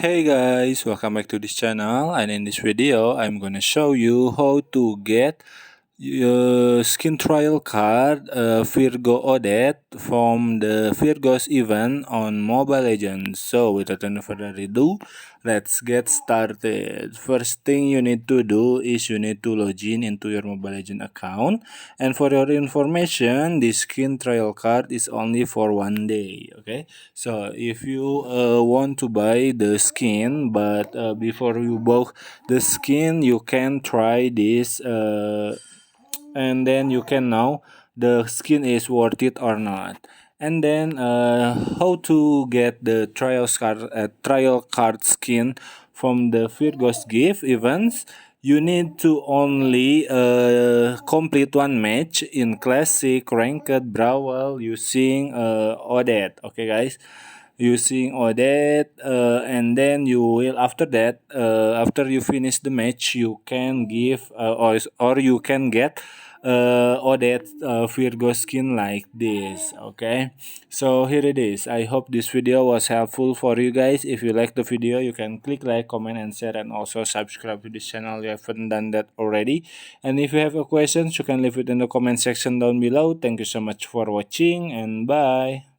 Hey guys, welcome back to this channel, and in this video I'm gonna show you how to get your skin trial card Virgo Odette from the Virgo's event on Mobile Legends. So without any further ado, let's get started. First thing you need to do is you need to log in into your Mobile Legends account, and for your information, this skin trial card is only for 1 day. Okay, so if you want to buy the skin, but before you buy the skin, you can try this and then you can know the skin is worth it or not. And then how to get the trial card skin from the Virgo's gift events. You need to only complete one match in classic ranked brawl using Odette. Okay guys, using Odette, and then you will, after that, after you finish the match, you can give or you can get Odette Virgo skin like this. Okay, so here it is. I hope this video was helpful for you guys. If you like the video, you can click like, comment and share, and also subscribe to this channel if you haven't done that already. And if you have a question, you can leave it in the comment section down below. Thank you so much for watching, and bye.